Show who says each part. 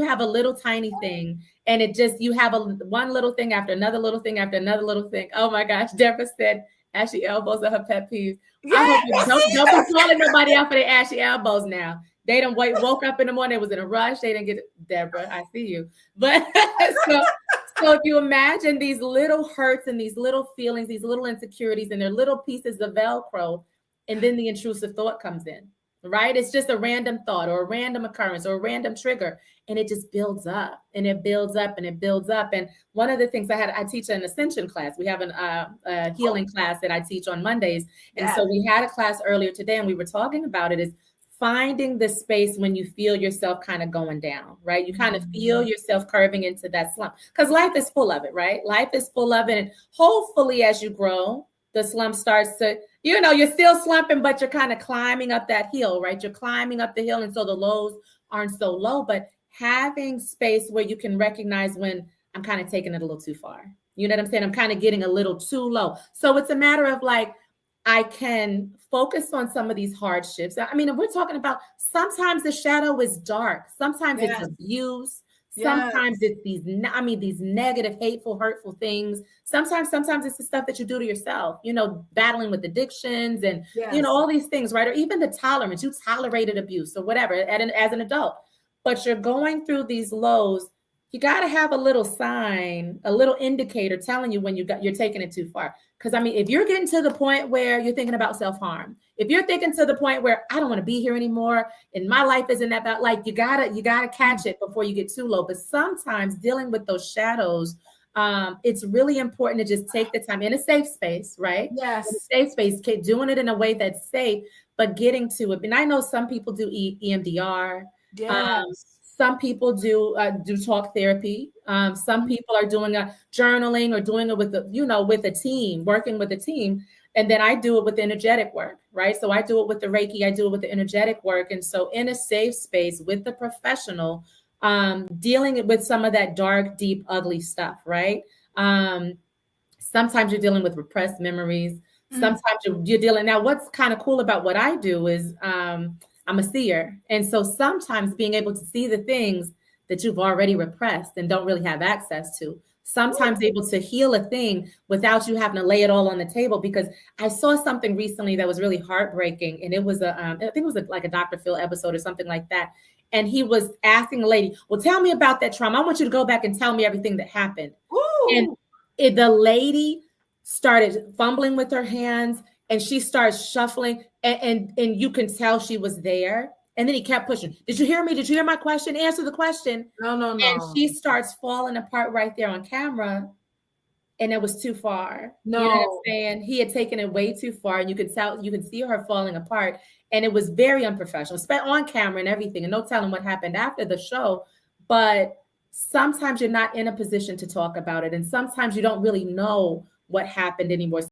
Speaker 1: have a little tiny thing and it just, you have one little thing after another little thing after another little thing. Oh my gosh. Deborah said ashy elbows are her pet peeves.
Speaker 2: Yeah,
Speaker 1: I hope you don't be calling nobody out for their ashy elbows now. They done woke up in the morning, it was in a rush. They didn't get it. Deborah, I see you. But so if you imagine these little hurts and these little feelings, these little insecurities, and they're little pieces of Velcro, and then the intrusive thought comes in, right? It's just a random thought or a random occurrence or a random trigger, and it just builds up and it builds up and it builds up. And one of the things I teach an ascension class. We have a healing class that I teach on Mondays. And so we had a class earlier today and we were talking about it, is finding the space when you feel yourself kind of going down, right? You kind of feel yourself curving into that slump, because life is full of it, right? Life is full of it. And hopefully as you grow, the slump starts to, you're still slumping, but you're kind of climbing up that hill, right? You're climbing up the hill. And so the lows aren't so low, but having space where you can recognize when I'm kind of taking it a little too far. You know what I'm saying? I'm kind of getting a little too low. So it's a matter of like, I can focus on some of these hardships. I mean, if we're talking about, sometimes the shadow is dark. Sometimes it's abuse. Sometimes it's these negative, hateful, hurtful things. Sometimes it's the stuff that you do to yourself, battling with addictions and, all these things, right? Or even the tolerance, you tolerated abuse or whatever as an adult, but you're going through these lows. You got to have a little sign, a little indicator telling you when you're taking it too far. Because if you're getting to the point where you're thinking about self-harm, if you're thinking to the point where I don't want to be here anymore and my life isn't that bad, like you gotta catch it before you get too low. But sometimes dealing with those shadows, it's really important to just take the time in a safe space, right?
Speaker 2: Yes.
Speaker 1: In a safe space, doing it in a way that's safe, but getting to it. And I know some people do EMDR.
Speaker 2: Yes.
Speaker 1: Some people do talk therapy. Some people are doing a journaling or doing it with with a team, working with a team. And then I do it with energetic work, right? So I do it with the Reiki, I do it with the energetic work. And so in a safe space with the professional, dealing with some of that dark, deep, ugly stuff, right? Sometimes you're dealing with repressed memories. Sometimes you're dealing. Now, what's kind of cool about what I do is I'm a seer. And so sometimes being able to see the things that you've already repressed and don't really have access to, sometimes able to heal a thing without you having to lay it all on the table. Because I saw something recently that was really heartbreaking. And it was I think it was like a Dr. Phil episode or something like that. And he was asking a lady, well, tell me about that trauma. I want you to go back and tell me everything that happened.
Speaker 2: Ooh.
Speaker 1: And the lady started fumbling with her hands and she starts shuffling and you can tell she was there. And then he kept pushing. Did you hear me? Did you hear my question? Answer the question.
Speaker 2: No.
Speaker 1: And she starts falling apart right there on camera. And it was too far.
Speaker 2: No.
Speaker 1: You know what I'm saying? He had taken it way too far. And you could see her falling apart. And it was very unprofessional, spent on camera and everything. And no telling what happened after the show. But sometimes you're not in a position to talk about it. And sometimes you don't really know what happened anymore.